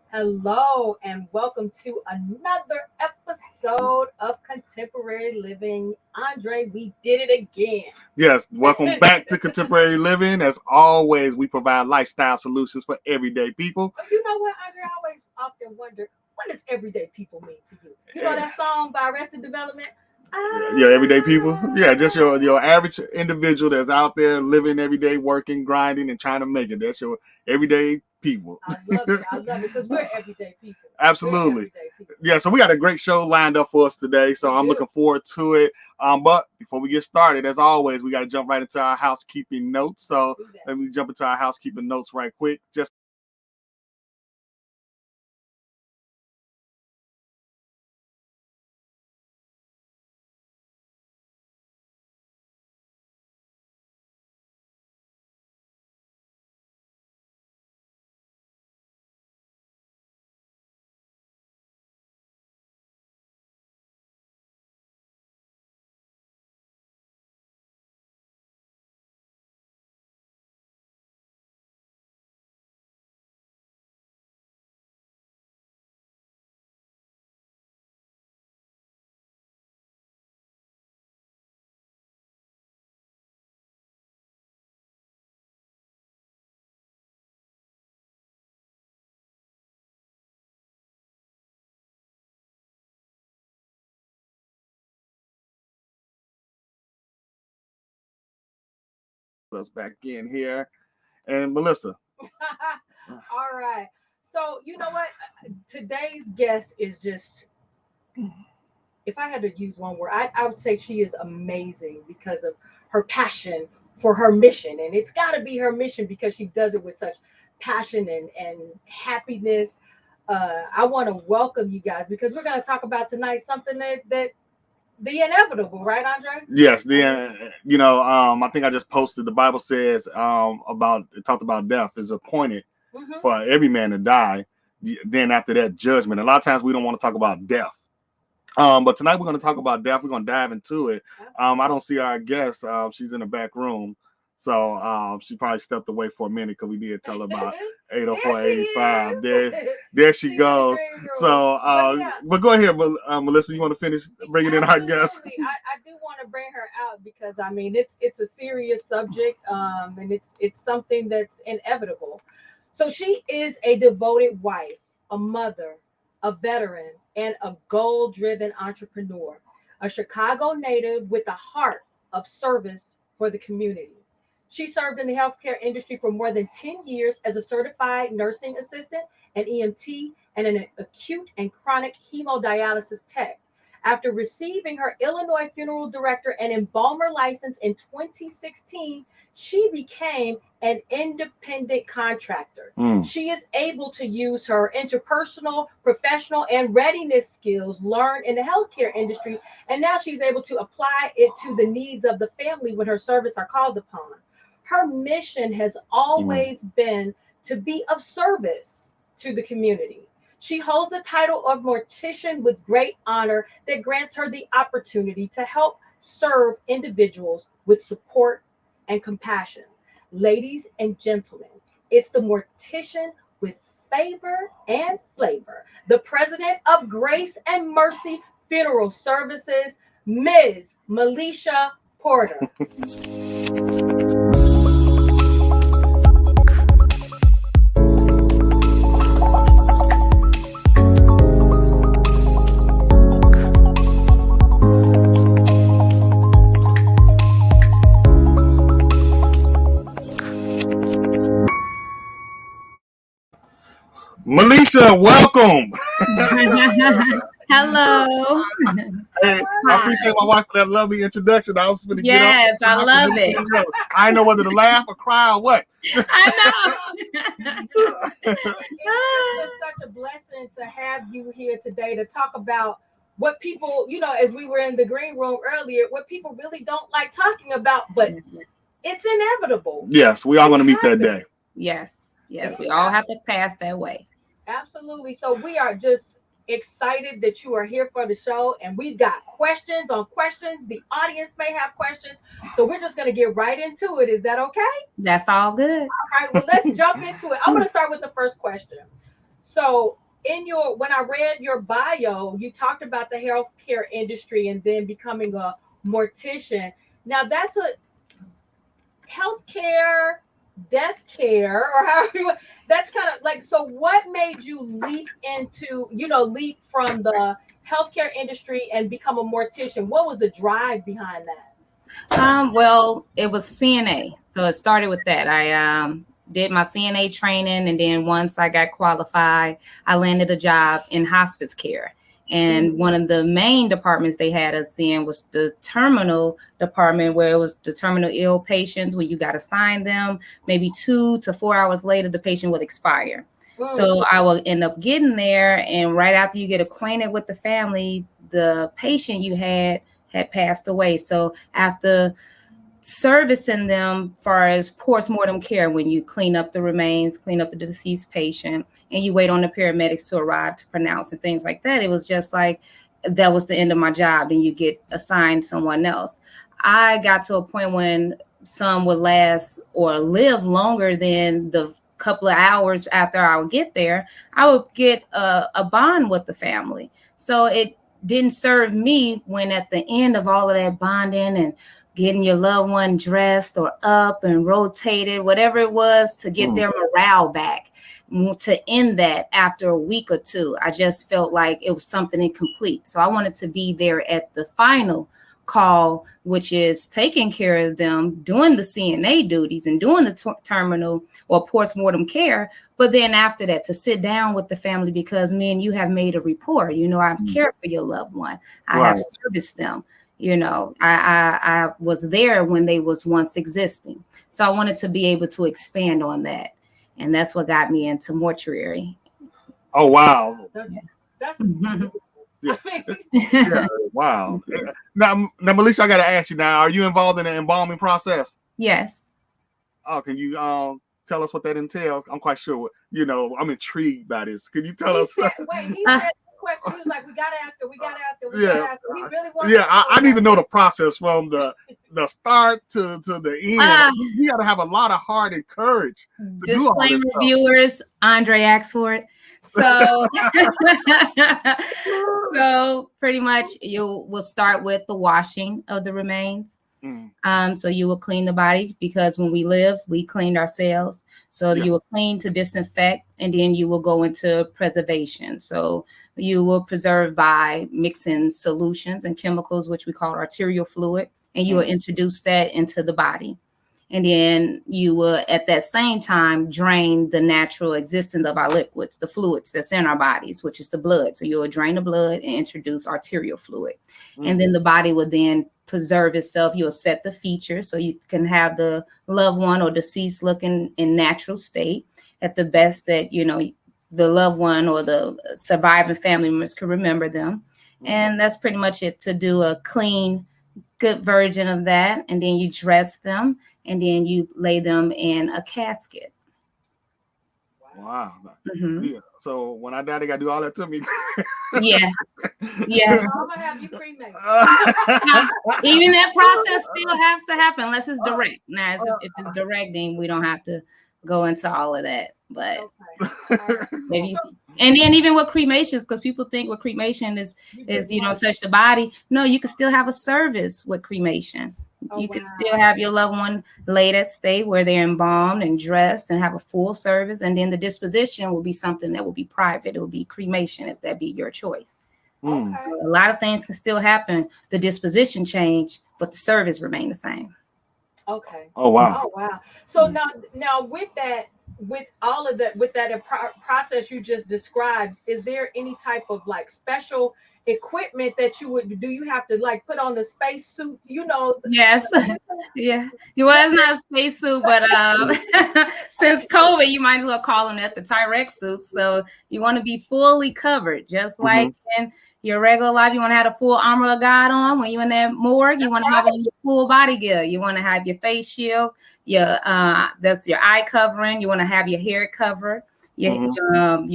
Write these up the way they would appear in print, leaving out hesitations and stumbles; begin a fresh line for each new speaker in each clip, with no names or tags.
Hello and welcome to another episode of Contemporary Living. Andre, we did it again.
Yes, welcome back to Contemporary Living. As always, we provide lifestyle solutions for everyday people.
But you know what, Andre, I always often wonder, what does everyday people mean to you? You know that song by Arrested Development?
Your everyday people? Yeah, just your average individual that's out there living every day, working, grinding, and trying to make it. That's your everyday people.
I love it, because we're everyday people.
Absolutely. Yeah, so we got a great show lined up for us today, so I'm looking forward to it. But before we get started, as always, we got to jump right into our housekeeping notes. So let me jump into our housekeeping notes right quick. Just us back in here. And Melissa.
All right. So, you know what? Today's guest is just, if I had to use one word, I would say she is amazing because of her passion for her mission. And it's got to be her mission because she does it with such passion and happiness. I want to welcome you guys because we're going to talk about tonight something that the inevitable, right, Andre?
Yes, I think I just posted. The Bible says it talked about death is appointed for every man to die. Then after that, judgment. A lot of times we don't want to talk about death. But tonight we're going to talk about death. We're going to dive into it. I don't see our guest. She's in the back room. So she probably stepped away for a minute because we did tell her about 804-85. There she goes. So, but go ahead, Melissa. You want to finish bringing in our guest?
I do want to bring her out because I mean it's a serious subject, and it's something that's inevitable. So she is a devoted wife, a mother, a veteran, and a goal-driven entrepreneur, a Chicago native with a heart of service for the community. She served in the healthcare industry for more than 10 years as a certified nursing assistant, an EMT, and an acute and chronic hemodialysis tech. After receiving her Illinois funeral director and embalmer license in 2016, she became an independent contractor. She is able to use her interpersonal, professional, and readiness skills learned in the healthcare industry, and now she's able to apply it to the needs of the family when her service are called upon. Her mission has always been to be of service to the community. She holds the title of mortician with great honor that grants her the opportunity to help serve individuals with support and compassion. Ladies and gentlemen, it's the mortician with favor and flavor, the president of Grace and Mercy Funeral Services, Ms. Malisha Porter.
Malisha, welcome.
Hello.
Hey, I appreciate my wife for that lovely introduction. I was going to get up.
Yes, I love it.
I didn't know whether to laugh or cry or what.
I know.
It's just such a blessing to have you here today to talk about what people, you know, as we were in the green room earlier, what people really don't like talking about, but it's inevitable.
Yes, we are going to meet that day.
Yes, we all have to pass that way.
Absolutely. So we are just excited that you are here for the show, and we've got questions on questions. The audience may have questions, so we're just going to get right into it. Is that okay?
That's all good.
All right, well, let's jump into it. I'm going to start with the first question. So when I read your bio, you talked about the healthcare industry and then becoming a mortician. Now that's a healthcare, death care, or however you, that's kind of like, so what made you leap from the healthcare industry and become a mortician? What was the drive behind that?
Well, it was CNA. So it started with that. I did my CNA training, and then once I got qualified, I landed a job in hospice care. And one of the main departments they had us in was the terminal department, where it was the terminal ill patients, where you got assigned them. Maybe 2 to 4 hours later, the patient would expire. So I will end up getting there, and right after you get acquainted with the family, the patient you had passed away. So after servicing them far as post-mortem care, when you clean up the remains, clean up the deceased patient, and you wait on the paramedics to arrive to pronounce and things like that, it was just like that was the end of my job, and you get assigned someone else. I got to a point when some would last or live longer than the couple of hours after I would get there. I would get a bond with the family. So it didn't serve me when at the end of all of that bonding and getting your loved one dressed or up and rotated, whatever it was, to get their morale back, to end that after a week or two. I just felt like it was something incomplete. So I wanted to be there at the final call, which is taking care of them, doing the CNA duties and doing the terminal or post-mortem care. But then after that, to sit down with the family, because me and you have made a rapport. You know, I've cared for your loved one. I have serviced them. You know, I was there when they was once existing. So I wanted to be able to expand on that. And that's what got me into mortuary.
Oh, wow.
That's
Yeah. Wow. Now, Malisha, I got to ask you now, are you involved in the embalming process?
Yes.
Oh, can you tell us what that entails? I'm quite sure, I'm intrigued by this. Can you tell us?
He said the question. He was like, we got to ask her. We got to ask her. He really wants
I need to know the process from the start to the end. You got to have a lot of heart and courage to do all this
Disclaimer,
stuff.
viewers, Andre asked for it. So, so pretty much you will start with the washing of the remains. So you will clean the body, because when we live, we cleaned ourselves. So you will clean to disinfect, and then you will go into preservation. So you will preserve by mixing solutions and chemicals, which we call arterial fluid, and you will introduce that into the body. And then you will, at that same time, drain the natural existence of our liquids, the fluids that's in our bodies, which is the blood. So you will drain the blood and introduce arterial fluid. And then the body will then preserve itself. You'll set the features so you can have the loved one or deceased looking in natural state at the best that, you know, the loved one or the surviving family members can remember them. And that's pretty much it, to do a clean, good version of that. And then you dress them, and then you lay them in a casket.
Wow. Yeah. So when I die, they gotta do all that to me.
Yes. Yes.
I'm gonna have you cremated.
Even that process still has to happen unless it's direct. Now, if it's direct, then we don't have to go into all of that. But maybe, and then even with cremations, because people think with cremation is you don't touch the body. No, you can still have a service with cremation. You could still have your loved one laid at state where they're embalmed and dressed and have a full service. And then the disposition will be something that will be private. It will be cremation if that be your choice. A lot of things can still happen. The disposition change, but the service remain the same.
Okay.
Oh, wow.
Oh, wow. So now with that, with all of that, with that process you just described, is there any type of like special equipment that you would do? You have to like put on the space suit, you know?
Yes. Yeah. Well, it's not a space suit, but since COVID, you might as well call them that the Tyrex suits. So you want to be fully covered, just like in your regular life. You want to have a full armor of God on. When you're in that morgue, you want to have your full body gear. You want to have your face shield, your that's your eye covering. You want to have your hair covered. You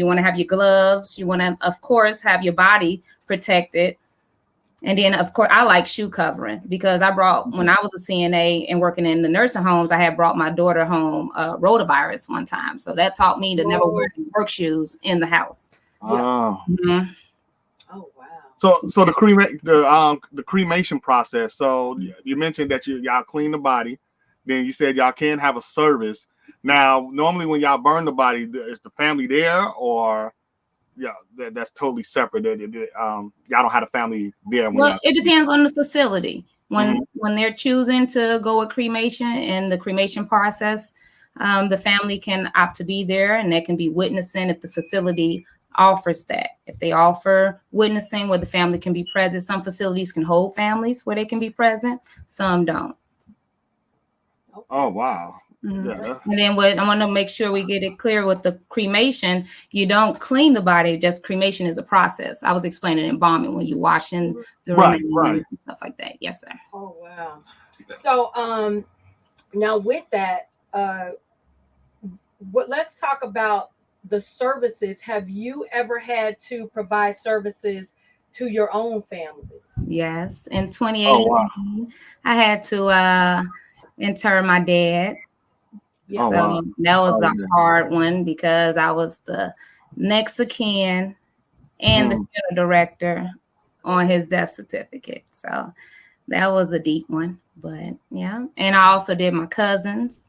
want to have your gloves. You want to, of course, have your body protected. And then, of course, I like shoe covering, because I brought, when I was a CNA and working in the nursing homes, I had brought my daughter home rotavirus one time. So that taught me to never wear work shoes in the house.
Oh.
Oh, wow.
So the cremation process. So you mentioned that y'all clean the body. Then you said y'all can have a service. Now, normally when y'all burn the body, is the family there, or that's totally separate? Y'all don't have a family there.
Well, it depends on the facility. When they're choosing to go with cremation and the cremation process, the family can opt to be there, and they can be witnessing if the facility offers that. If they offer witnessing where the family can be present, some facilities can hold families where they can be present, some don't.
Oh, wow.
Yeah. And then I want to make sure we get it clear with the cremation. You don't clean the body, just cremation is a process. I was explaining embalming when you washing the remains and stuff like that. Yes, sir.
Oh, wow. So now with that, let's talk about the services. Have you ever had to provide services to your own family?
Yes. In 2018, I had to inter my dad. So that was a hard one, because I was the next of kin and the funeral director on his death certificate. So that was a deep one. But yeah. And I also did my cousins.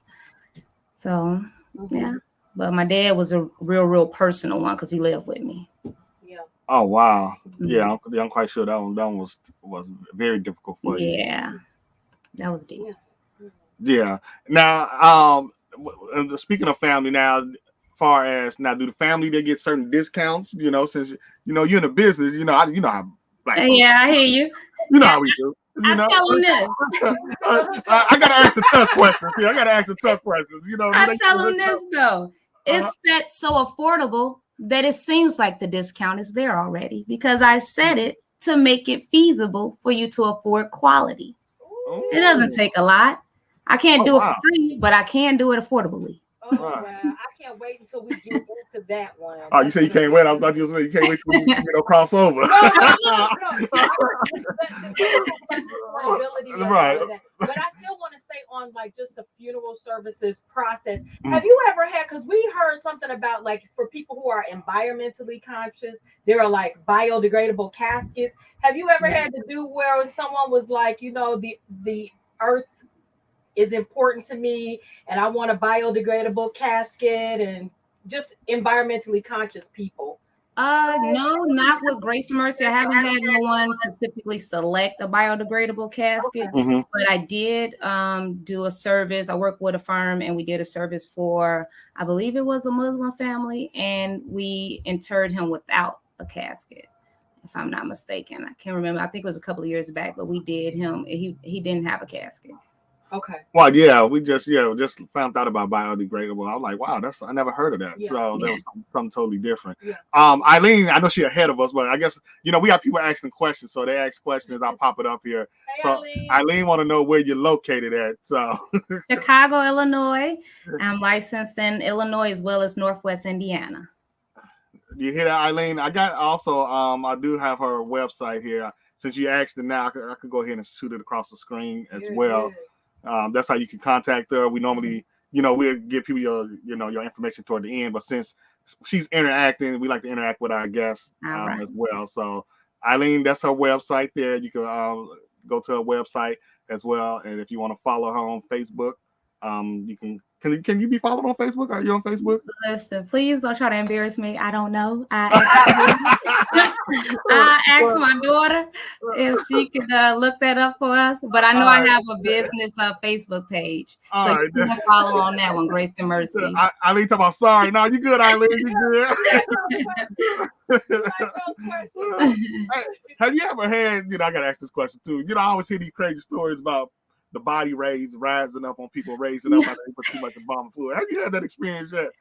So yeah. But my dad was a real personal one, because he lived with me.
Yeah.
Oh, wow. Yeah, I'm quite sure that one was very difficult for you.
Yeah. That was deep.
Yeah. Now, speaking of family, now, far as now, do the family, they get certain discounts? You know, since you're in the business, you know how black folks.
Yeah, I hear you.
You know how we do.
I tell them this.
I gotta ask the tough questions. See, I gotta ask the tough questions. You know,
I tell them this though. It's that so affordable that it seems like the discount is there already, because I said it to make it feasible for you to afford quality. It doesn't take a lot. I can't do it for free, but I can do it affordably.
Oh, wow. I can't wait until we get into that one.
Oh, you say you can't wait? I was about to say you can't wait till we cross over.
No. Right. But I still want to stay on like just the funeral services process.
Mm.
Have you ever had, because we heard something about like for people who are environmentally conscious, there are like biodegradable caskets. Have you ever
Yeah.
had to do where someone was like, the earth is important to me and I want a biodegradable casket, and just environmentally conscious people?
No, not with Grace and Mercy. I haven't had no one specifically select a biodegradable casket,
Okay.
Mhm.
but I did do a service. I worked with a firm and we did a service for, I believe it was a Muslim family, and we interred him without a casket, if I'm not mistaken. I can't remember. I think it was a couple of years back, but we did him. He didn't have a casket.
Okay.
Well, yeah, we just found out about biodegradable. I was like, wow, I never heard of that.
Yeah.
So that
Yeah.
was something totally different.
Yeah.
Eileen, I know she's ahead of us, but I guess we have people asking questions, so they ask questions. I'll pop it up here.
Hey,
So
Eileen.
Eileen want to know where you're located at. So
Chicago, Illinois. I'm licensed in Illinois as well as Northwest Indiana.
you hear that, Eileen? I got also I do have her website here. Since you asked it now, I could go ahead and shoot it across the screen as
Good,
well.
good.
That's how you can contact her. We normally, we'll give people your information toward the end, but since she's interacting, we like to interact with our guests
All right.
as well. So Eileen, that's her website there. You can go to her website as well. And if you want to follow her on Facebook, you can you be followed on Facebook? Are you on Facebook?
Listen, please don't try to embarrass me. I don't know. I asked my daughter if she could look that up for us, but I know I have a business Facebook page, so you can follow on that one, Grace and Mercy.
Eileen talking about sorry. No, you good, Eileen. You good. Hey, have you ever had, I gotta ask this question too. I always hear these crazy stories about the body rising up on people, raising up after they put too much embalming fluid. Have you had that experience yet?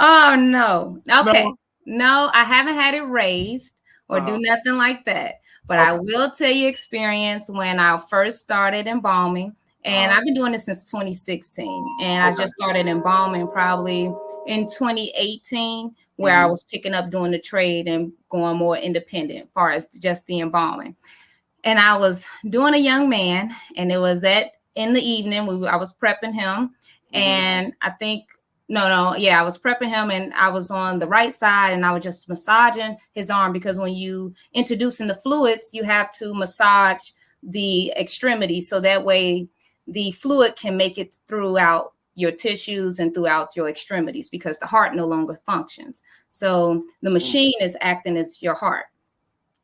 Oh no. Okay. No, I haven't had it raised or do nothing like that. But I will tell you experience when I first started embalming. And I've been doing this since 2016. And I just started embalming probably in 2018, where I was picking up doing the trade and going more independent as far as just the embalming. And I was doing a young man, and it was in the evening. I was prepping him, and I think I was prepping him, and I was on the right side, and I was just massaging his arm, because when you introducing the fluids, you have to massage the extremities so that way the fluid can make it throughout your tissues and throughout your extremities, because the heart no longer functions. So the machine is acting as your heart.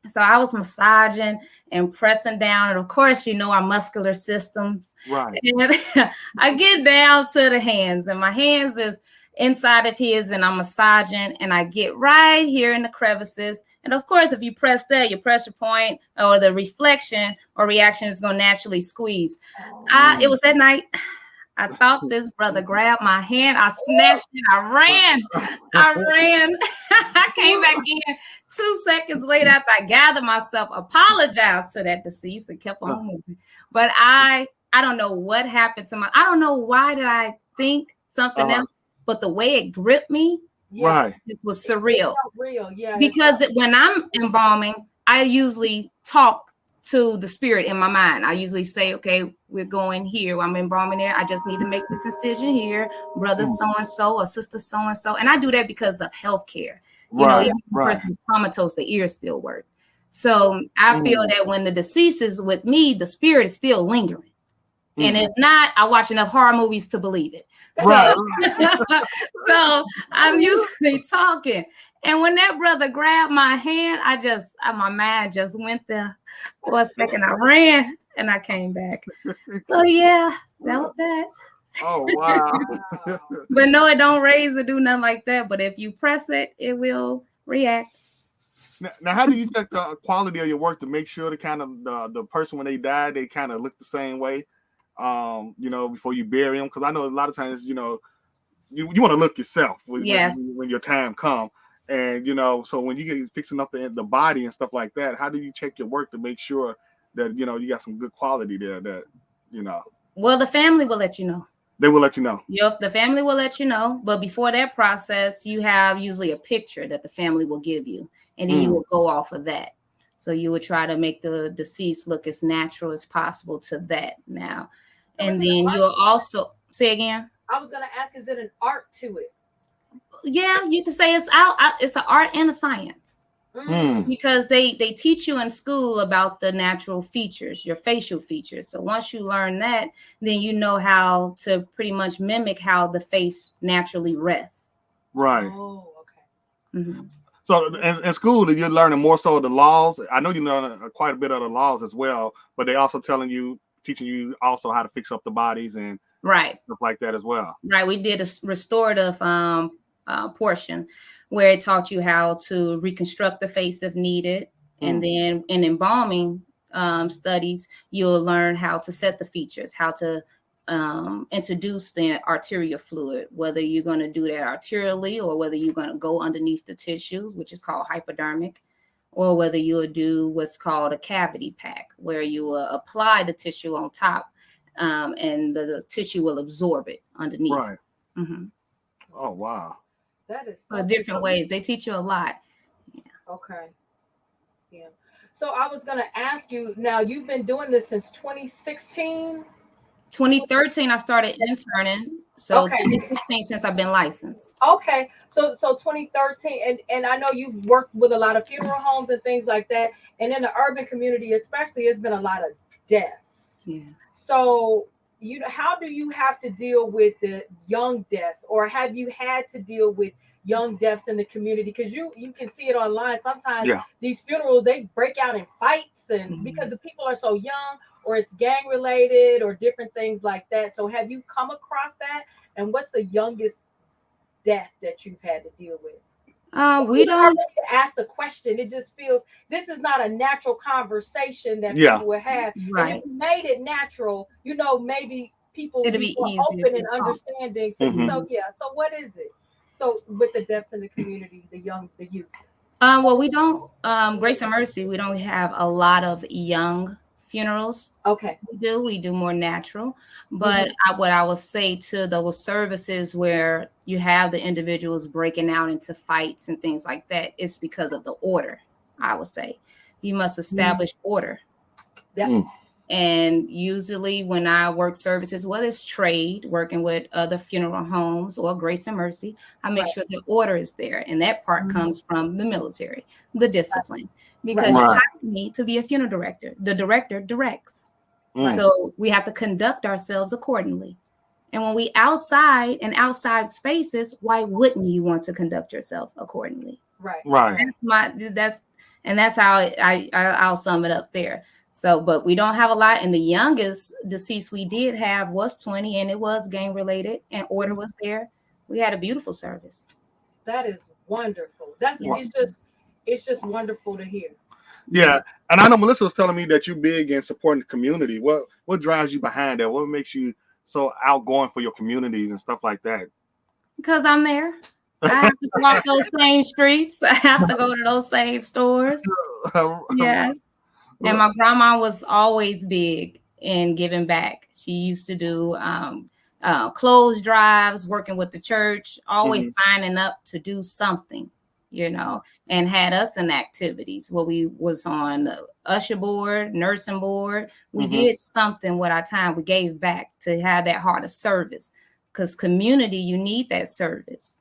So I was massaging and pressing down. And of course, our muscular systems.
Right.
And I get down to the hands, and my hands is inside of his, and I'm massaging, and I get right here in the crevices. And of course, if you press that, your pressure point or the reflection or reaction is going to naturally squeeze. It was that night. I thought this brother grabbed my hand. I snatched it. I ran. I came back in 2 seconds later after I gathered myself, apologized to that deceased, and kept on moving. But I don't know what happened to I don't know why did I think something else, but the way it gripped me, it was surreal.
Real, yeah.
Because when I'm embalming, I usually talk to the spirit in my mind. I usually say, okay, we're going here. I'm embalming there. I just need to make this decision here, brother so-and-so or sister so-and-so. And I do that because of healthcare. Even if the person was comatose, the ears still work. So I feel that when the deceased is with me, the spirit is still lingering. And if not, I watch enough horror movies to believe it. So I'm usually talking. And when that brother grabbed my hand, my mind just went there for a second. I ran and I came back. So yeah, that was that.
Oh, wow.
But no, it don't raise or do nothing like that. But if you press it, it will react.
Now, how do you check the quality of your work to make sure the kind of the person when they die, they kind of look the same way, before you bury them? Because I know a lot of times, you want to look yourself when your time comes. And, so when you get fixing up the body and stuff like that, how do you check your work to make sure that, you got some good quality there that,
Well, the family will let you know.
They will let you know.
The family will let you know. But before that process, you have usually a picture that the family will give you. And then you will go off of that. So you would try to make the deceased look as natural as possible to that. Now,
So is
And
it an
then
art?
you'll also say again.
I was gonna ask, is it an art to it?
Yeah, you can say it's out. It's an art and a science
Hmm.
because they teach you in school about the natural features, your facial features. So once you learn that, then you know how to pretty much mimic how the face naturally rests.
Right.
Oh, okay.
Mhm.
So in school, you're learning more so of the laws. I know you learn quite a bit of the laws as well, but they also teaching you also how to fix up the bodies and
Right.
stuff like that as well.
Right. We did a restorative portion where it taught you how to reconstruct the face if needed. And then in embalming studies, you'll learn how to set the features, how to introduce the arterial fluid, whether you're going to do that arterially or whether you're going to go underneath the tissues, which is called hypodermic, or whether you'll do what's called a cavity pack, where you will apply the tissue on top and the tissue will absorb it underneath.
Right.
Mm-hmm.
Oh wow.
That is
So
something.
different ways. They teach you a lot.
Okay. Yeah. So I was gonna ask you. Now you've been doing this since 2016.
2013, I started interning. So
Okay.
2016 since I've been licensed.
Okay. So 2013, and I know you've worked with a lot of funeral homes and things like that, and in the urban community especially, it's been a lot of deaths.
Yeah.
So how do you have to deal with the young deaths, or have you had to deal with young deaths in the community? Because you can see it online. Sometimes
Yeah.
these funerals, they break out in fights, and because the people are so young, or it's gang related, or different things like that. So have you come across that? And what's the youngest death that you've had to deal with?
We
You don't have
don't.
to ask the question. It just feels this is not a natural conversation that
Yeah.
people would have. And if
Right.
we made it natural, maybe people would
It'll
be
be
more
easier
open and
to talk.
understanding.
Hmm.
So yeah. So what is it? So with the deaths in the community, the youth.
Well, we don't, Grace and Mercy, we don't have a lot of young funerals.
Okay.
We do more natural. But
Mhm.
what I would say to those services where you have the individuals breaking out into fights and things like that, it's because of the order, I would say. You must establish order.
That.
Mm.
And usually when I work services, whether it's trade, working with other funeral homes or Grace and Mercy, I make
Right.
sure the order is there. And that part
Mhm.
comes from the military, the discipline, because
Right.
you
Right.
have me to be a funeral director. The director directs.
Mm.
So we have to conduct ourselves accordingly. And when we outside and outside spaces, why wouldn't you want to conduct yourself accordingly?
Right.
Right.
That's how I'll sum it up there. So, but we don't have a lot. And the youngest deceased we did have was 20, and it was gang related, and order was there. We had a beautiful service.
That is wonderful. That's
Yeah.
it's just wonderful to hear.
Yeah. And I know Melissa was telling me that you're big in supporting the community. What drives you behind that? What makes you so outgoing for your communities and stuff like that?
Because I'm there. I have to walk those same streets. I have to go to those same stores. Yes. And my grandma was always big in giving back. She used to do clothes drives, working with the church, always signing up to do something, and had us in activities where we was on the usher board, nursing board. We did something with our time. We gave back to have that heart of service, because community, you need that service.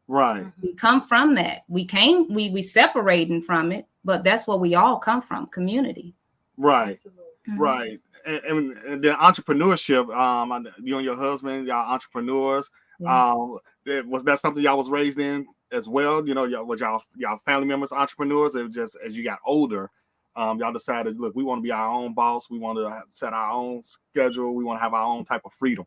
Right.
We come from that. We separating from it, but that's where we all come from, community.
Right.
Absolutely.
Right. And the entrepreneurship, you and your husband, y'all entrepreneurs.
Yeah.
Was that something y'all was raised in as well? Was y'all family members entrepreneurs? It was just as you got older, y'all decided, look, we want to be our own boss. We want to set our own schedule. We want to have our own type of freedom.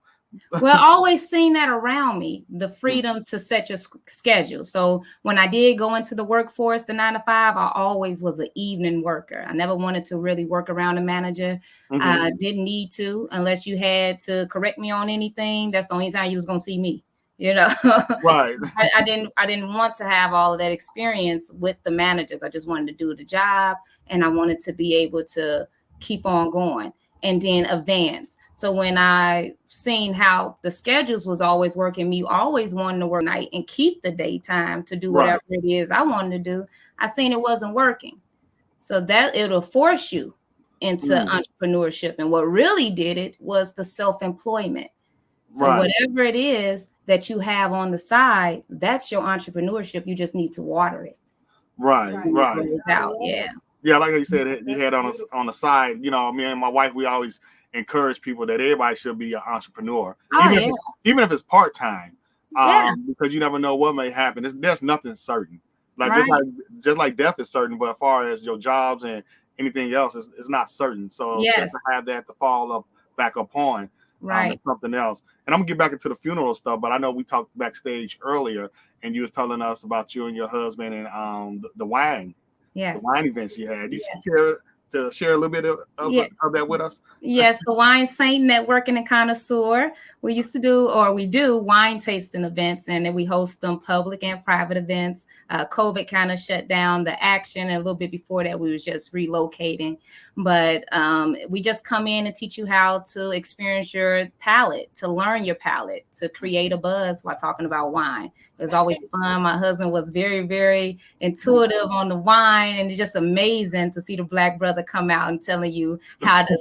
Well, I always seen that around me, the freedom to set your schedule. So when I did go into the workforce, the 9 to 5, I always was an evening worker. I never wanted to really work around a manager. I didn't need to, unless you had to correct me on anything. That's the only time you was going to see me,
Right.
I didn't want to have all of that experience with the managers. I just wanted to do the job, and I wanted to be able to keep on going and then advance. So when I seen how the schedules was always working, me always wanting to work night and keep the daytime to do whatever it is I wanted to do, I seen it wasn't working. So that it'll force you into entrepreneurship. And what really did it was the self-employment. So whatever it is that you have on the side, that's your entrepreneurship. You just need to water it.
Right. Yeah, like you said, you had on the side. You know, me and my wife, we always encourage people that everybody should be an entrepreneur, even if it's part time, because you never know what may happen. There's nothing certain. Like just like death is certain, but as far as your jobs and anything else, it's not certain. So just to have that to fall back upon, something else. And I'm gonna get back into the funeral stuff, but I know we talked backstage earlier, and you was telling us about you and your husband and the wine. The wine events you had. You care to share a little bit of that with us?
Yes, the Wine Saint Networking and Connoisseur. We used to do, or we do, wine tasting events, and then we host them public and private events. COVID kind of shut down the action, and a little bit before that, we was just relocating. But we just come in and teach you how to experience your palate, to learn your palate, to create a buzz while talking about wine. It was always fun. My husband was very, very intuitive on the wine, and it's just amazing to see the Black brother come out and telling you how to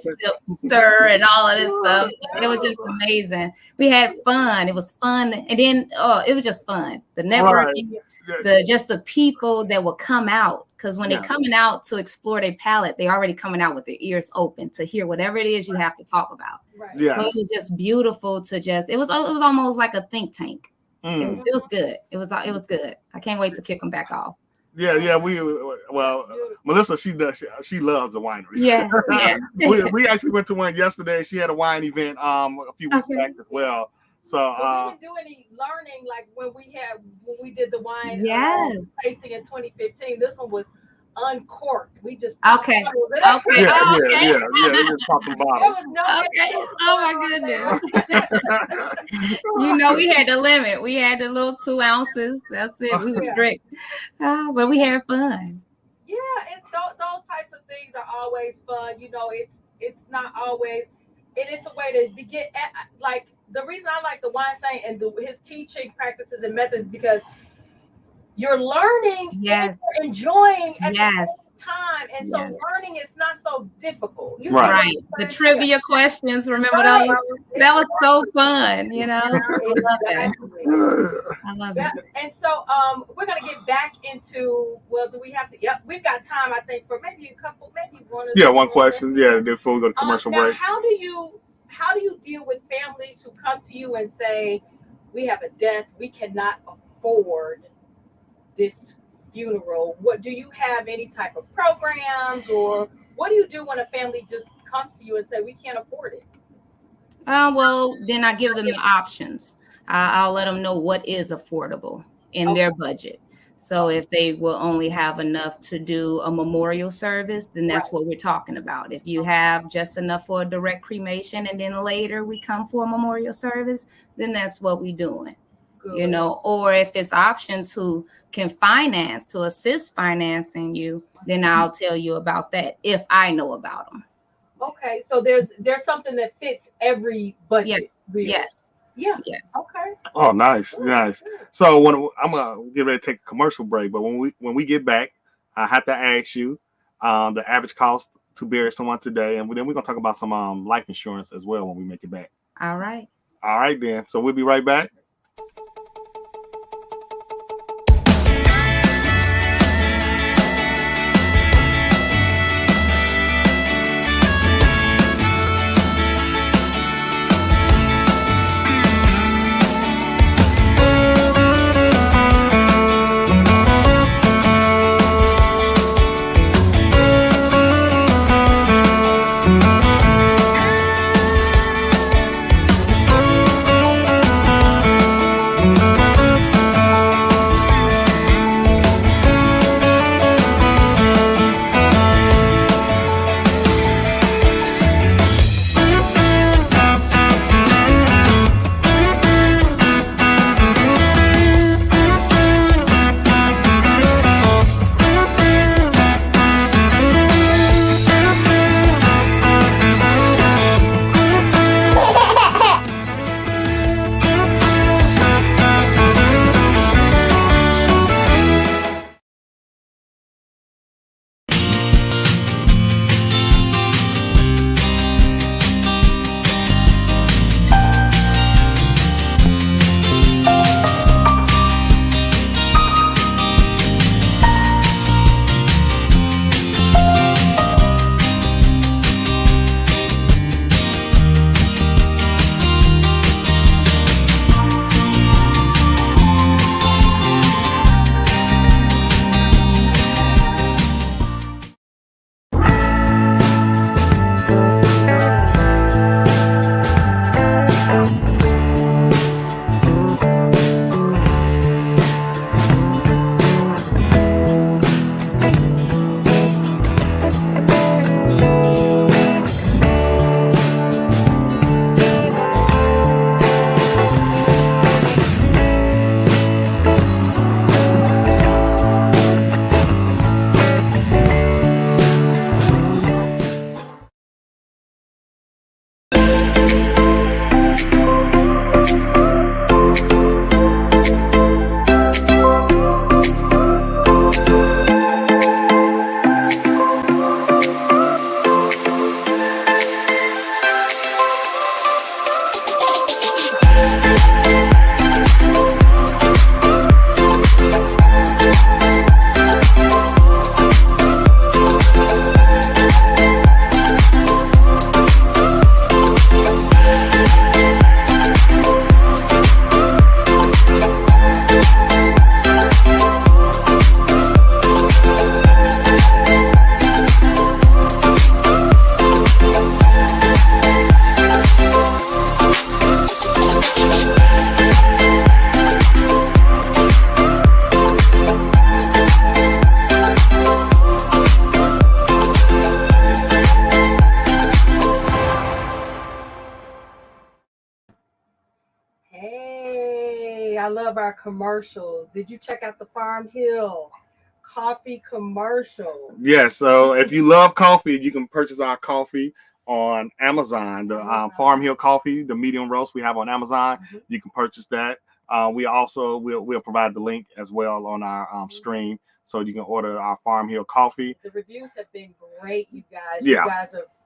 stir and all of this stuff. It was just amazing. We had fun. It was fun. And then, it was just fun. The networking, the people that will come out. Because when they're coming out to explore their palate, they're already coming out with their ears open to hear whatever it is you have to talk about. So it was just beautiful to it was almost like a think tank. It was good. It was good. I can't wait to kick them back off.
Melissa, she loves the wineries. We actually went to one yesterday. She had a wine event a few weeks back as well. So
we didn't do any learning like when we did the wine tasting in 2015. This one was uncorked. We just
okay.
We just popped the bottles.
Oh my goodness. We had the limit. We had the little 2 ounces. That's it. We were strict, but we had fun.
Yeah, and those types of things are always fun. It's not always, and it's a way to begin. Like the reason I like the Wine Saint and his teaching practices and methods, because you're learning and you're enjoying at the same time. And so learning is not so difficult.
The trivia questions, remember those? That was so fun, I love that. I love it.
And so we're going to get back into, do we have to? Yep, we've got time, I think, for maybe one.
One question. Before we go to commercial break.
How do you deal with families who come to you and say, we have a death, we cannot afford this funeral? What do you have, any type of programs, or what do you do when a family just comes to you and say we can't afford it?
Then I give them the options. I'll let them know what is affordable in their budget. So if they will only have enough to do a memorial service, then that's what we're talking about. If you have just enough for a direct cremation and then later we come for a memorial service, then that's what we're doing. Good. Or if it's options who can finance to assist financing you, then I'll tell you about that if I know about them.
Okay, so there's something that fits every budget.
Yes.
Yeah. Yes. Okay.
Oh, nice. So when I'm gonna get ready to take a commercial break, but when we get back, I have to ask you the average cost to bury someone today, and then we're gonna talk about some life insurance as well when we make it back.
All right.
All right, then. So we'll be right back.
I love our commercials. Did you check out the Farm Hill coffee commercial?
Yeah, so if you love coffee, you can purchase our coffee on Amazon. The Farm Hill coffee, the medium roast we have on Amazon, you can purchase that. We also we'll provide the link as well on our stream, so you can order our Farm Hill coffee.
The reviews have been great, you guys.
Yeah.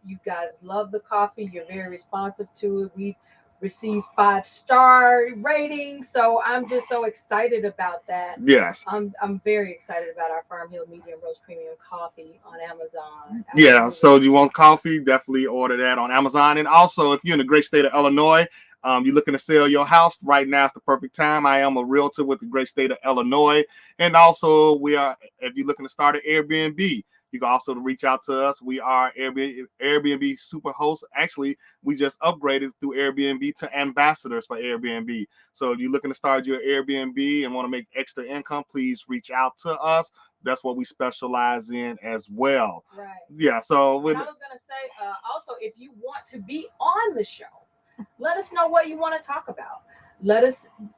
You guys love the coffee. You're very responsive to it. We've received 5-star ratings, so I'm just so excited about that.
Yes.
I'm very excited about our Farm Hill medium roast premium coffee on Amazon.
Yeah, so you want coffee, definitely order that on Amazon. And also, if you're in the great state of Illinois, you're looking to sell your house, right now is the perfect time. I am a realtor with the great state of Illinois. And also, if you're looking to start an Airbnb, you can also reach out to us. We are Airbnb super hosts. Actually, we just upgraded through Airbnb to ambassadors for Airbnb. So if you're looking to start your Airbnb and want to make extra income, please reach out to us. That's what we specialize in as well.
Right.
Yeah. So
and I was gonna say, also, if you want to be on the show, let us know what you want to talk about.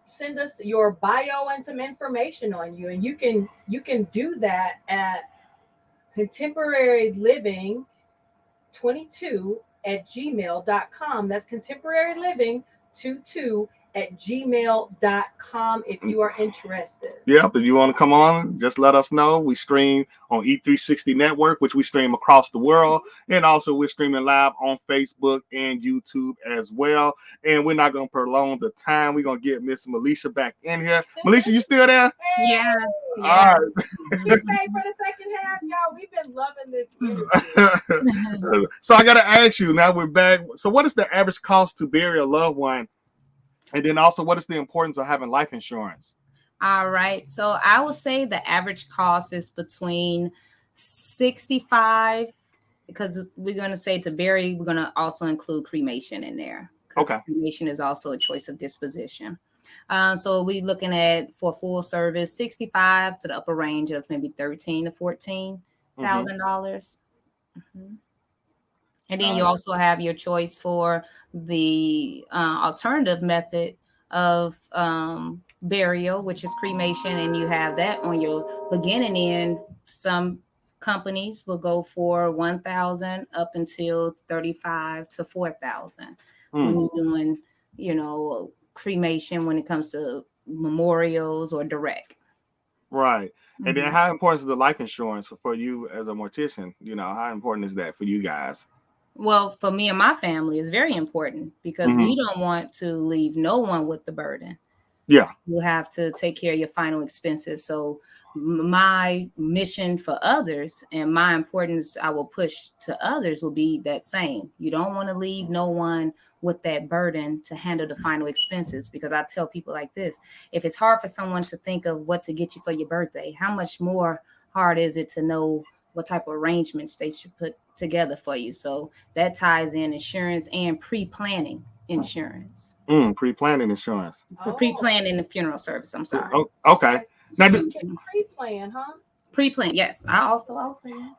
Send us your bio and some information on you, and you can do that at contemporary living 22 at gmail.com. That's contemporary living 22 at gmail.com if you are interested.
Yep, if you want to come on, just let us know. We stream on E360 Network, which we stream across the world. And also we're streaming live on Facebook and YouTube as well. And we're not going to prolong the time. We're going to get Miss Malisha back in here. Malisha, you still there?
Yeah.
All right.
She stayed for the second half, y'all. We've been loving this interview.
So I got to ask you, now we're back. So what is the average cost to bury a loved one? And then also, what is the importance of having life insurance?
All right. So I would say the average cost is between 65, because we're going to say to bury, we're going to also include cremation in there.
Okay. Cremation
is also a choice of disposition. So we're looking at, for full service, 65 to the upper range of maybe $13,000 to $14,000. And then you also have your choice for the alternative method of burial, which is cremation, and you have that on your beginning end. Some companies will go for $1,000 up until $35,000 to $4,000 when you're doing, cremation when it comes to memorials or direct.
Right. And then how important is the life insurance for you as a mortician? How important is that for you guys?
Well, for me and my family, it's very important because we don't want to leave no one with the burden.
Yeah.
You have to take care of your final expenses. So my mission for others and my importance I will push to others will be that same. You don't want to leave no one with that burden to handle the final expenses, because I tell people like this: if it's hard for someone to think of what to get you for your birthday, how much more hard is it to know what type of arrangements they should put together for you? So that ties in insurance and pre-planning insurance.
Pre-planning insurance.
Pre-planning the funeral service. I'm sorry.
Oh, okay.
So you can pre-plan, huh?
Pre-plan, yes. I also offer that.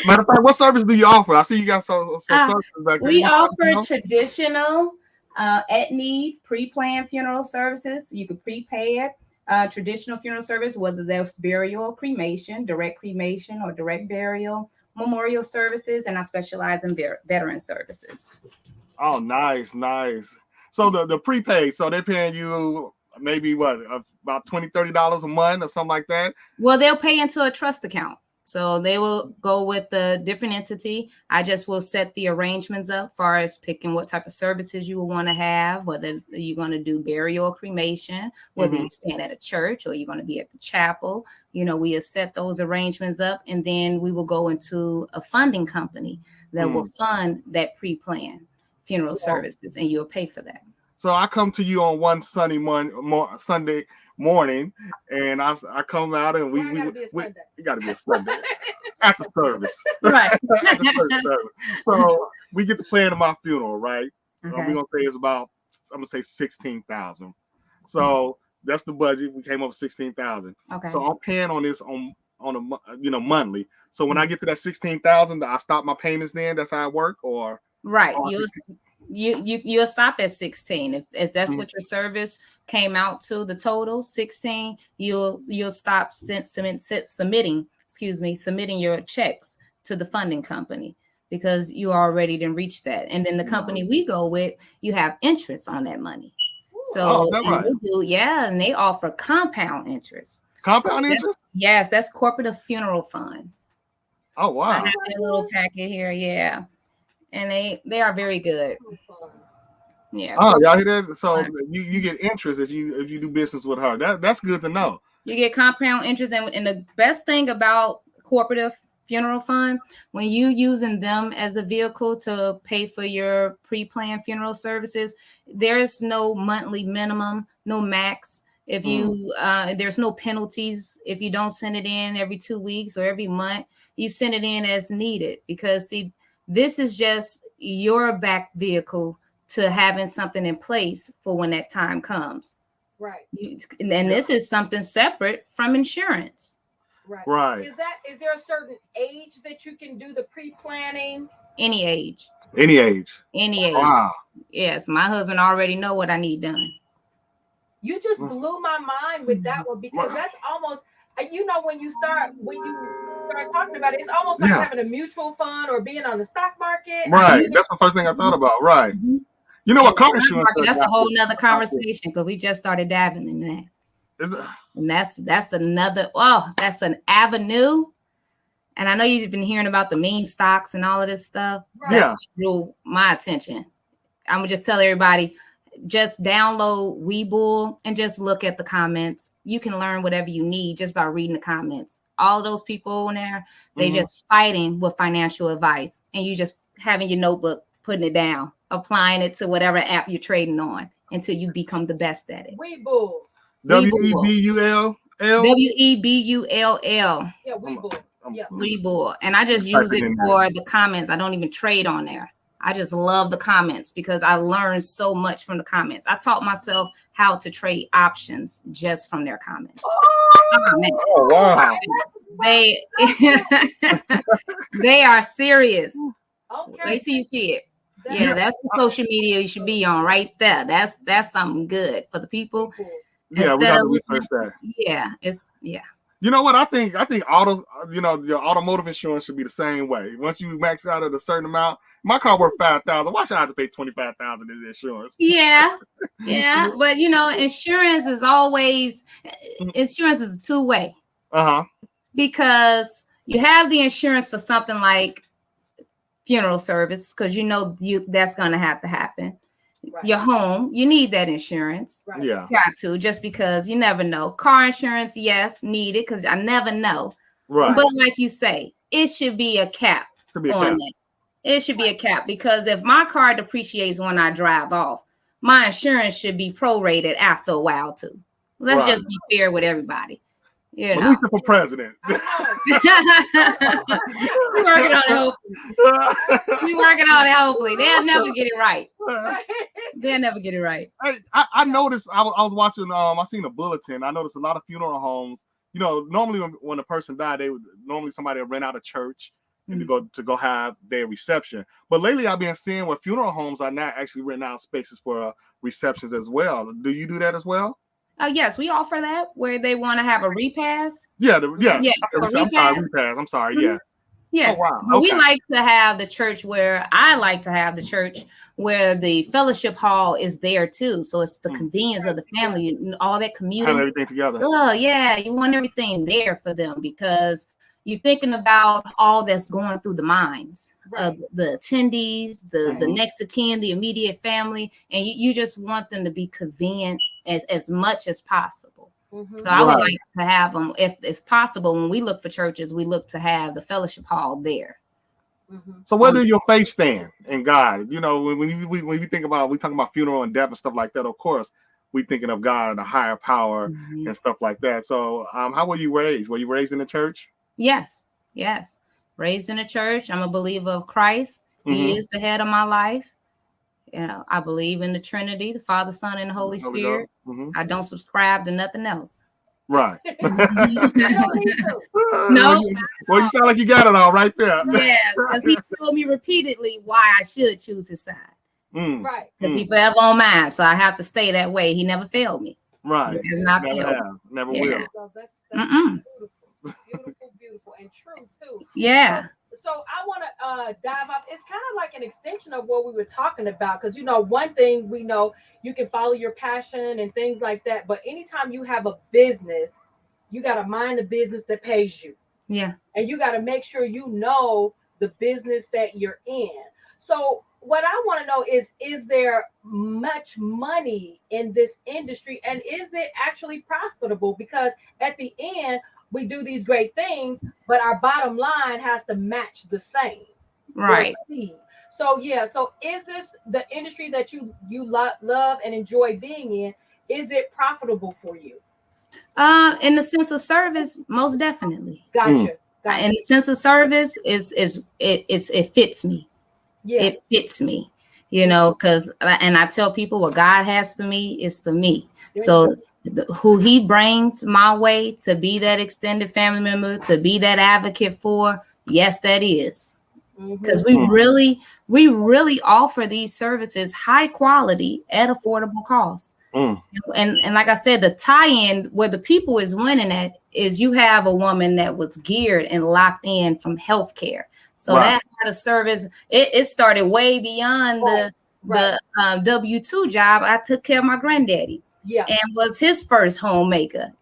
Matter of fact, what service do you offer? I see you got some services back there.
We offer traditional at need pre-planned funeral services. You could prepay it. Traditional funeral service, whether that's burial or cremation, direct cremation or direct burial, memorial services, and I specialize in veteran services.
Oh, nice. So the prepaid, so they're paying you maybe about $20-$30 a month or something like that?
Well, they'll pay into a trust account. So they will go with the different entity. I just will set the arrangements up as far as picking what type of services you will want to have, whether you're going to do burial or cremation, whether you're staying at a church or you're going to be at the chapel. We will set those arrangements up, and then we will go into a funding company that will fund that pre-planned funeral services, and you'll pay for that.
So I come to you on one Sunday morning, and I come out, and we it got to be a Sunday after service,
right?
After service. So we get to plan at my funeral, right?
Okay.
We're gonna say it's about, I'm gonna say $16,000. So that's the budget. We came up with $16,000.
Okay.
So I'm paying on this on a monthly. So when I get to that $16,000, I stop my payments. Then that's how it work, or
right. you'll stop at 16 if that's what your service came out to. The total 16, you'll stop submitting your checks to the funding company because you already didn't reach that. And then the company we go with, you have interest on that money. So and they offer compound interest.
Compound interest?
Yes, that's Corporate Funeral Fund.
Oh wow!
I have a little packet here, yeah, and they are very good. Yeah.
Oh, y'all hear that? So you get interest if you do business with her. That's good to know.
You get compound interest, and the best thing about Corporate Funeral Fund, when you using them as a vehicle to pay for your pre-planned funeral services, there's no monthly minimum, no max. If you there's no penalties if you don't send it in every 2 weeks or every month. You send it in as needed, because see, this is just your back vehicle to having something in place for when that time comes.
Right.
And this is something separate from insurance.
Right.
Is there a certain age that you can do the pre-planning?
Any age.
Any age.
Wow. Yes, my husband already know what I need done.
You just blew my mind with that one, because that's almost, when you start talking about it, it's almost like having a mutual fund or being on the stock market.
Right. That's the first thing I thought about. Right. You know what car insurance?
That's a whole nother conversation, because we just started dabbling in that. And that's another. That's an avenue. And I know you've been hearing about the meme stocks and all of this stuff.
Right.
That's what drew my attention. I'm gonna just tell everybody, just download Webull and just look at the comments. You can learn whatever you need just by reading the comments. All of those people in there, they just fighting with financial advice, and you just having your notebook, putting it down, applying it to whatever app you're trading on until you become the best at it.
Webull.
Webull.
Webull.
Yeah, Webull. Yeah.
Webull. And I just use it for the comments. I don't even trade on there. I just love the comments because I learned so much from the comments. I taught myself how to trade options just from their comments.
Oh wow.
They are serious.
Okay.
Wait till you see it. Yeah, that's the social media you should be on right there. That's something good for the people.
Yeah, we have to research that.
Yeah.
You know what? I think your automotive insurance should be the same way. Once you max out at a certain amount, my car worth $5,000. Why should I have to pay $25,000 in insurance?
Yeah. But insurance is a two-way. Because you have the insurance for something like funeral service, because that's gonna have to happen. Right. Your home, you need that insurance.
Right.
Yeah.
Got to, just because you never know. Car insurance, yes, needed, because I never know.
Right.
But like you say, it should be a cap on that. It should be a cap, because if my car depreciates when I drive off, my insurance should be prorated after a while too. Let's just be fair with everybody.
Malisha for president.
We working on it, hopefully. They'll never get it right.
I noticed, I was watching, I seen a bulletin. I noticed a lot of funeral homes, normally when a person died, somebody would rent out a church and to go have their reception. But lately I've been seeing where funeral homes are now actually renting out spaces for receptions as well. Do you do that as well?
Yes, we offer that, where they want to have a repast.
Repast. I'm sorry. Yeah.
Yes. Oh, wow. Okay. We like to have the church where the fellowship hall is there too. So it's the convenience of the family, all that community.
Have everything together.
Oh yeah, you want everything there for them, because you're thinking about all that's going through the minds of the attendees, the next of kin, the immediate family, and you just want them to be convenient as much as possible. So I would like to have them, if possible, when we look for churches, we look to have the fellowship hall there.
So where do your faith stand in God? When we talk about funeral and death and stuff like that, of course, we thinking of God and a higher power and stuff like that. So how were you raised? Were you raised in the church?
Yes. Raised in a church. I'm a believer of Christ. He is the head of my life. I believe in the Trinity, the Father, Son, and the Holy Spirit. I don't subscribe to nothing else.
Right.
No.
Well, you sound like you got it all right there.
Yeah, because he told me repeatedly why I should choose his side.
Right.
Because he forever on mine. So I have to stay that way. He never failed me.
Right.
He has not
Never
failed
have. Never
Yeah.
will.
So that's
Mm-mm.
beautiful, and true too.
Yeah.
So I want to dive up. It's kind of like an extension of what we were talking about, because one thing we know, you can follow your passion and things like that, but anytime you have a business, you got to mind the business that pays you.
Yeah.
And you got to make sure you know the business that you're in. So what I want to know is there much money in this industry, and is it actually profitable? Because at the end, we do these great things, but our bottom line has to match the same.
Right.
So yeah, so is this the industry that you love and enjoy being in? Is it profitable for you?
In the sense of service, most definitely.
Gotcha.
In the sense of service, it fits me.
Yeah.
It fits me, because I tell people what God has for me is for me. So who he brings my way to be that extended family member, to be that advocate for, yes, that is. Because we really offer these services high quality at affordable cost. And like I said, the tie-in where the people is winning at is you have a woman that was geared and locked in from healthcare. So that had a service. It started way beyond the W-2 job. I took care of my granddaddy.
Yeah.
And was his first homemaker,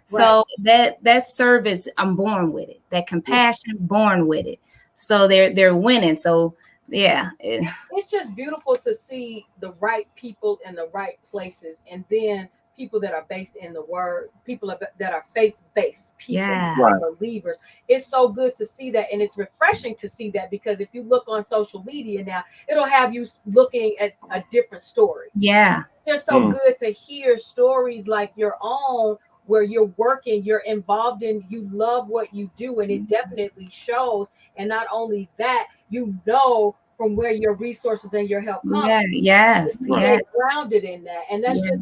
So that service, I'm born with it. That compassion, born with it. So they're winning. So yeah.
It's just beautiful to see the right people in the right places, and then people that are based in the word, people that are faith-based people, believers. It's so good to see that, and it's refreshing to see that, because if you look on social media now, it'll have you looking at a different story.
Yeah.
It's so good to hear stories like your own, where you're working, you're involved in, you love what you do, and it definitely shows. And not only that, from where your resources and your help come.
Yes.
Get grounded in that. And that's just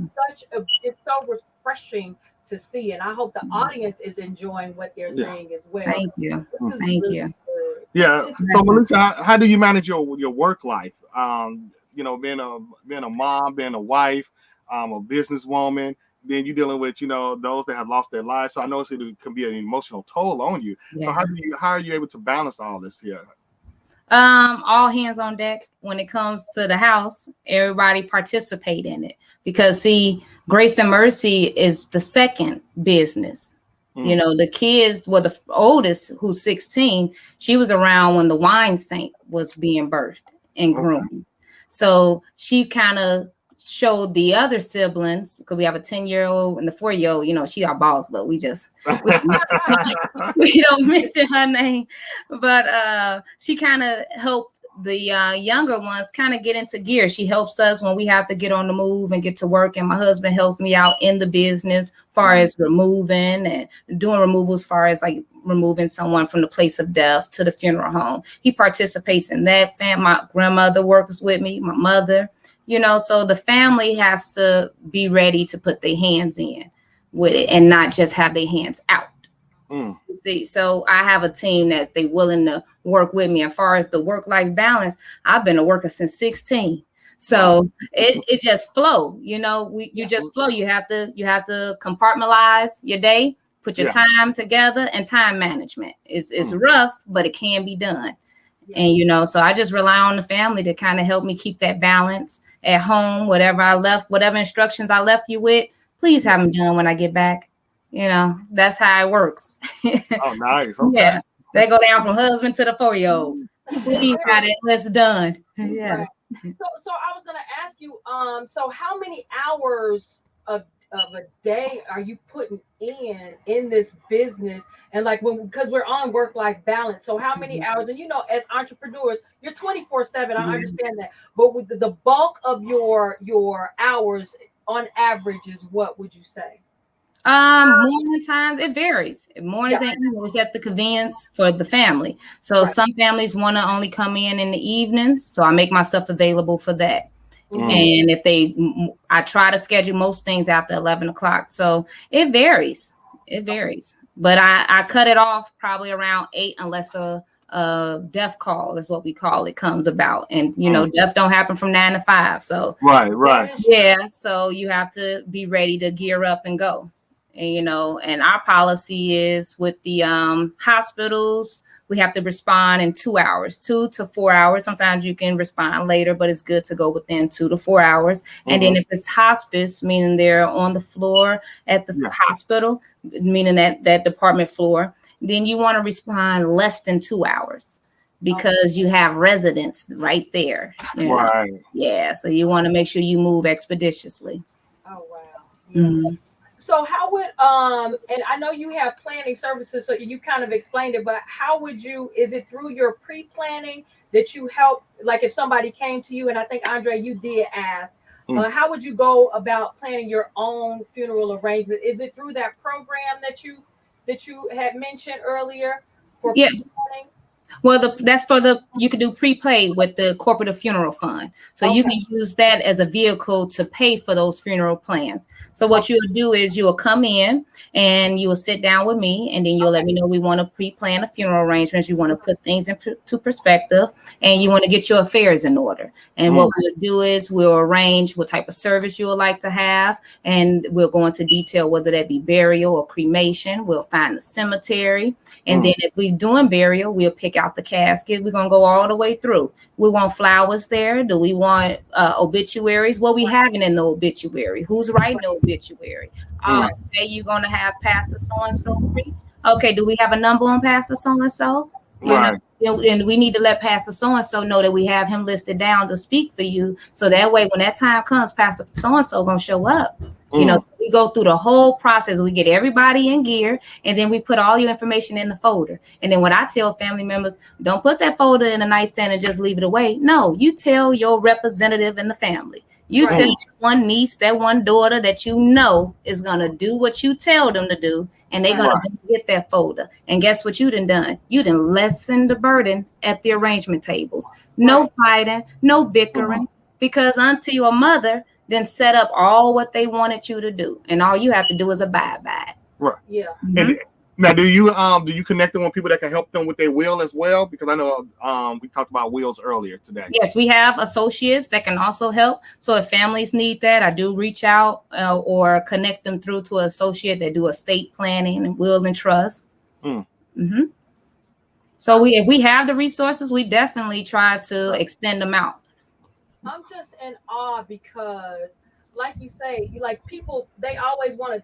it's so refreshing to see. And I hope the audience is enjoying what they're seeing as well.
Thank you. Thank you.
Good.
Yeah. So Malisha, how do you manage your work life? Being a mom, being a wife, a businesswoman, then you're dealing with, those that have lost their lives. So I know it can be an emotional toll on you. Yeah. So how are you able to balance all this here?
All hands on deck when it comes to the house. Everybody participate in it, because see, Grace and Mercy is the second business. The kids, the oldest, who's 16, she was around when the wine saint was being birthed and groomed. So she kind of showed the other siblings, because we have a 10-year-old and the 4-year-old, she our boss, but we don't mention her name. But she kind of helped the younger ones kind of get into gear. She helps us when we have to get on the move and get to work. And my husband helps me out in the business as far as removing and doing removals, as far as like removing someone from the place of death to the funeral home. He participates in that. My grandmother works with me, my mother. So the family has to be ready to put their hands in with it and not just have their hands out. You see, so I have a team that they willing to work with me. As far as the work-life balance, I've been a worker since 16. So it just flow, you just flow. You have to compartmentalize your day, put your time together, and time management. It's rough, but it can be done. And, so I just rely on the family to kind of help me keep that balance at home. Whatever instructions I left you with, please have them done when I get back. That's how it works.
Oh, nice. Okay.
Yeah. They go down from husband to the 4-year-old. Please got it. Let's done. Yes.
Right. So I was going to ask you, so how many hours of a day are you putting in this business? And like because we're on work-life balance, so how many hours? And as entrepreneurs, you're 24/7. I understand that, but with the bulk of your hours on average is what would you say?
Morning times, it varies. Mornings and evenings at the convenience for the family. So some families want to only come in the evenings, so I make myself available for that. And I try to schedule most things after 11 o'clock. So it varies. But I cut it off probably around 8, unless a death call is what we call it comes about. And, death don't happen from 9 to 5. So
right.
Yeah. So you have to be ready to gear up and go. And, and our policy is with the hospitals, we have to respond in 2 hours, 2 to 4 hours. Sometimes you can respond later, but it's good to go within 2 to 4 hours. And then if it's hospice, meaning they're on the floor at the hospital, meaning that department floor, then you want to respond less than 2 hours because you have residents right there.
Right.
Yeah. So you want to make sure you move expeditiously.
Oh, wow.
Mm-hmm.
So how would and I know you have planning services, so you kind of explained it, but how would you, is it through your pre-planning that you help, like if somebody came to you, and I think Andre, you did ask, how would you go about planning your own funeral arrangement? Is it through that program that you had mentioned earlier for pre-planning?
Well, that's for you can do prepaid with the corporate funeral fund. So you can use that as a vehicle to pay for those funeral plans. So what you'll do is you will come in and you will sit down with me, and then you'll let me know we want to pre-plan a funeral arrangements. You want to put things into perspective, and you want to get your affairs in order. And what we'll do is we'll arrange what type of service you would like to have, and we'll go into detail whether that be burial or cremation. We'll find the cemetery, and then if we're doing burial, we'll pick out the casket. We're gonna go all the way through. We want flowers there. Do we want obituaries? What we having in the obituary? Who's writing the obituary? Okay, you're gonna have Pastor so-and-so preach. Okay, do we have a number on Pastor so-and-so?
Right.
And we need to let Pastor so-and-so know that we have him listed down to speak for you. So that way, when that time comes, Pastor so-and-so gonna show up. So we go through the whole process. We get everybody in gear, and then we put all your information in the folder. And then what I tell family members, don't put that folder in a nightstand and just leave it away. No, you tell your representative in the family. You tell that one niece, that one daughter that is going to do what you tell them to do, and they're going to get that folder. And guess what you done? You done lessen the burden at the arrangement tables. No fighting, no bickering, because auntie or mother then set up all what they wanted you to do, and all you have to do is abide by it.
Right. Yeah. And now, do you connect them with people that can help them with their will as well? Because I know we talked about wills earlier today.
Yes, we have associates that can also help. So if families need that, I do reach out or connect them through to an associate that do estate planning and will and trust. So if we have the resources, we definitely try to extend them out.
I'm just in awe because, like you say, like people, they always want to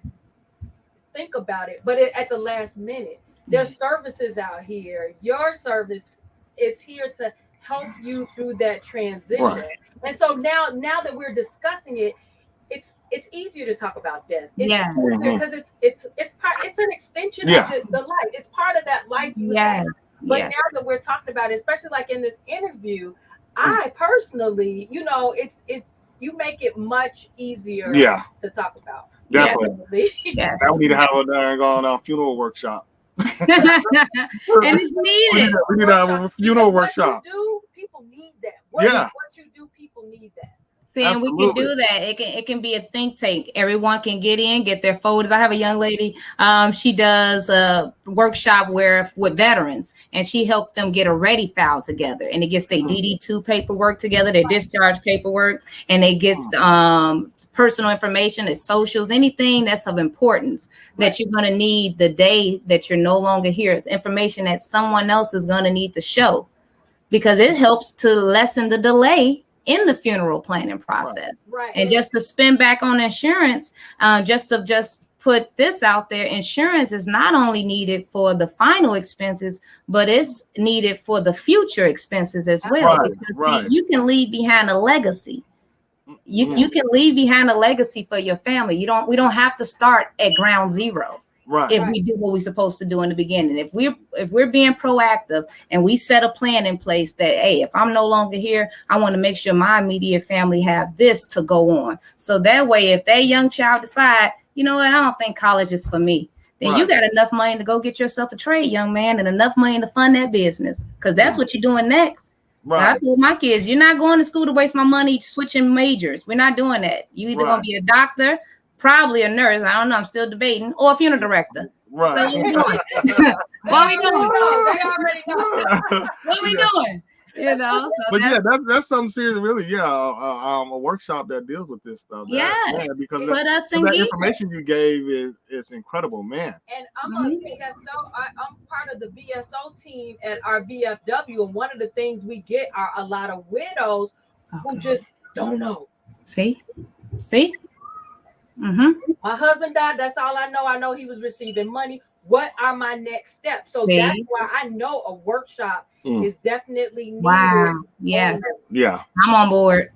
think about it, but at the last minute, there's services out here. Your service is here to help you through that transition. Right. And so now that we're discussing it, it's easier to talk about death. Because it's an extension of the life. It's part of that life you have. But now that we're talking about it, especially like in this interview, I personally, it's you make it much easier to talk about.
Definitely. Yes. Now we need to have a funeral workshop.
And it's needed.
We need to have a funeral workshop.
People need that. What you do, people need that.
See, and we can do that. It can be a think tank. Everyone can get their folders. I have a young lady. She does a workshop with veterans, and she helped them get a ready file together, and it gets their DD2 paperwork together, their discharge paperwork, and it gets personal information, their socials, anything that's of importance that you're going to need the day that you're no longer here. It's information that someone else is going to need to show, because it helps to lessen the delay in the funeral planning process. Right. And just to spin back on insurance, just put this out there, insurance is not only needed for the final expenses, but it's needed for the future expenses as well. Right. Because see, you can leave behind a legacy. You can leave behind a legacy for your family. We don't have to start at ground zero. Right. If we do what we're supposed to do in the beginning, if we're being proactive and we set a plan in place that, hey, if I'm no longer here, I want to make sure my immediate family have this to go on. So that way, if that young child decide, you know what, I don't think college is for me, then you got enough money to go get yourself a trade, young man, and enough money to fund that business, because that's what you're doing next. Right. I told my kids, you're not going to school to waste my money switching majors. We're not doing that. You either going to be a doctor, probably a nurse, I don't know, I'm still debating, or a funeral director.
Right.
So what we doing? What we doing?
They already know.
What we doing? You know, so
But yeah, that's something serious, really. Yeah, a workshop that deals with this stuff.
yes,
Because
put us in
that
gear.
information you gave is incredible, man.
And I'm a VSO. I'm part of the VSO team at our VFW, and one of the things we get are a lot of widows who just don't know.
See.
My husband died. That's all I know. I know he was receiving money. What are my next steps? So that's why I know a workshop is definitely needed.
Wow. Yes.
Yeah.
I'm on board.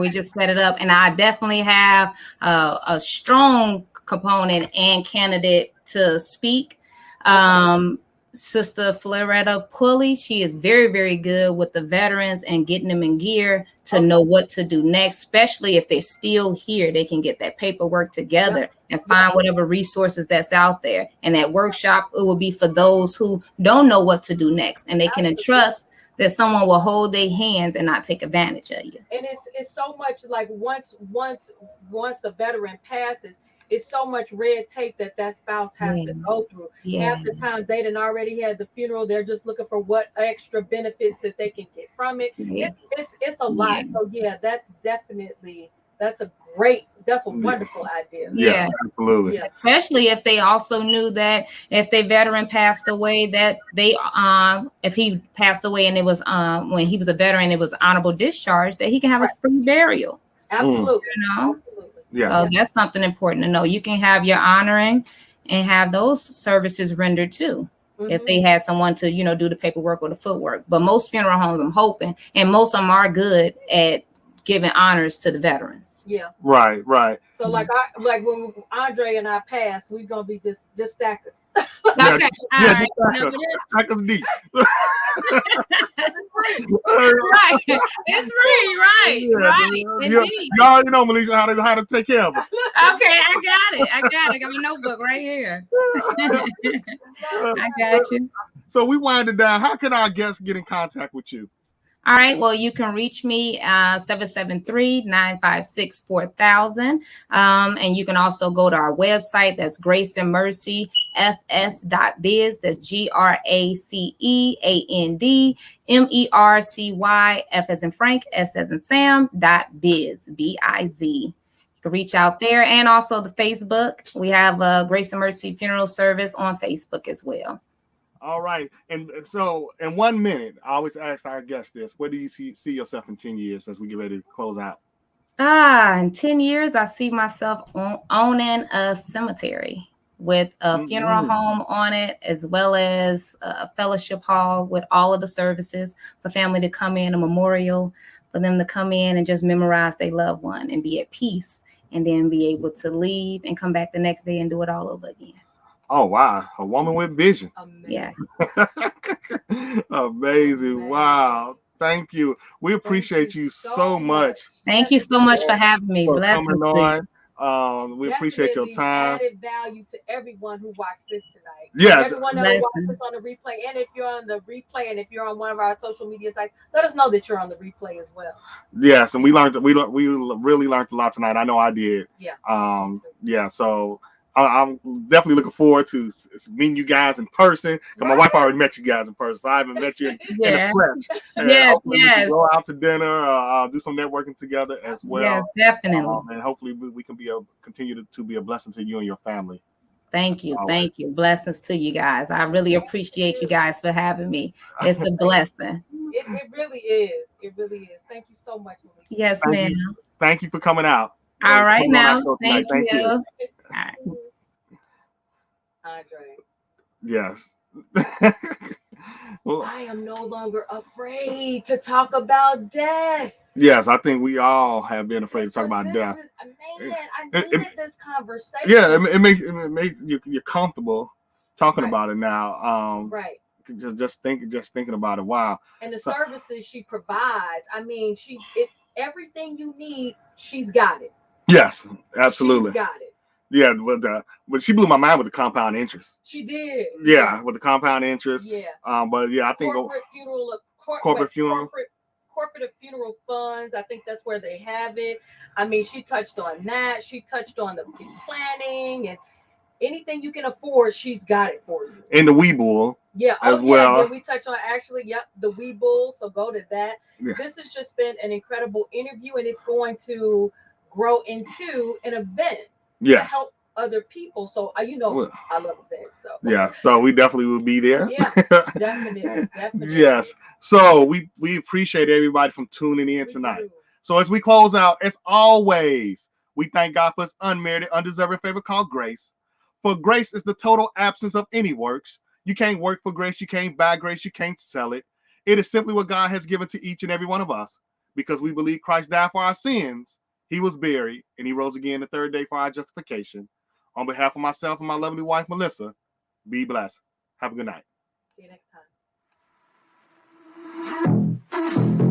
We just set it up, and I definitely have a strong component and candidate to speak. Sister Floretta Pulley, she is very, very good with the veterans and getting them in gear to know what to do next, especially if they're still here. They can get that paperwork together and find whatever resources that's out there. And that workshop, it will be for those who don't know what to do next, and they can entrust that someone will hold their hands and not take advantage of you.
And it's so much like once a veteran passes, it's so much red tape that spouse has to go through. Half the time they done already had the funeral. They're just looking for what extra benefits that they can get from it. It's a lot. So that's definitely that's a wonderful idea.
Yeah,
absolutely.
Yeah.
Especially if they also knew that if their veteran passed away, that they if he passed away and it was when he was a veteran, it was honorable discharge, that he can have a free burial.
Absolutely.
You know?
Absolutely.
Yeah.
So that's something important to know. You can have your honoring and have those services rendered too. If they had someone to, do the paperwork or the footwork. But most funeral homes, I'm hoping, and most of them are good at giving honors to the veterans.
Yeah.
Right.
So like when Andre and I pass, we're gonna be just stackers.
Okay. All right.
Stackers deep.
Right. It's free, right.
You already know, Malisha, how to take care of us.
Okay, I got it. I got my notebook right here. I got you.
So we wind it down. How can our guests get in contact with you?
All right. Well, you can reach me 773-956-4000. And you can also go to our website. That's Grace and Mercy fs.biz. That's GRACEANDMERCY F as in Frank, S as in Sam .biz, BIZ. You can reach out there, and also the Facebook. We have a Grace and Mercy Funeral Service on Facebook as well.
All right. And so in 1 minute, I always ask our guests this: where do you see yourself in 10 years as we get ready to close out?
In 10 years, I see myself owning a cemetery with a funeral home on it, as well as a fellowship hall with all of the services for family to come in, a memorial for them to come in and just memorize their loved one and be at peace, and then be able to leave and come back the next day and do it all over again.
Oh, wow. A woman with vision.
Amazing.
Yeah.
Amazing. Wow. Thank you. We appreciate you so much.
Thank you so much for having me.
For
Blessings
coming on. We appreciate your time.
Added value to everyone who watched this tonight.
Yes.
Everyone that watched this on the replay, and if you're on the replay, and if you're on one of our social media sites, let us know that you're on the replay as well.
Yes, and we really learned a lot tonight. I know I did.
Yeah.
Yeah. So I'm definitely looking forward to meeting you guys in person. Because my wife already met you guys in person, so I haven't met you in the flesh.
Yes.
We can go out to dinner, do some networking together as well.
Yes, definitely.
And hopefully we can continue to be a blessing to you and your family.
Thank you. Thank you. Blessings to you guys. I really appreciate you guys for having me. It's a blessing.
It really is. It really is. Thank you so much, Malisha.
Yes, ma'am.
Thank you for coming out.
All right, now. Thank you.
All right. Andre.
Yes. Well,
I am no longer afraid to talk about death.
Yes, I think we all have been afraid to talk about death.
Man, I needed this conversation.
Yeah, it makes you're comfortable talking about it now.
Right.
Just thinking about it. Wow.
And the services she provides. I mean, it's everything you need. She's got it.
Yes, absolutely.
She's got it.
Yeah, but she blew my mind with the compound interest.
She did.
Yeah, with the compound interest.
Yeah.
But yeah, I think corporate
funeral funds. I think that's where they have it. I mean, she touched on that. She touched on the planning, and anything you can afford, she's got it for you.
And the Weebull.
Yeah.
As
Oh, yeah.
well.
Then we touched on actually, yep, the Weebull. So go to that.
Yeah.
This has just been an incredible interview, and it's going to grow into an event to help other people. So you know,
Well,
I love events. So
yeah, so we definitely will be there.
yeah, definitely.
Yes. So we appreciate everybody from tuning in tonight.
do.
So as we close out, as always, we thank God for his unmerited, undeserving favor called grace. For grace is the total absence of any works. You can't work for grace, you can't buy grace, you can't sell it. It is simply what God has given to each and every one of us because we believe Christ died for our sins. He was buried and he rose again the third day for our justification. On behalf of myself and my lovely wife, Melissa, be blessed. Have a good night.
See you next time.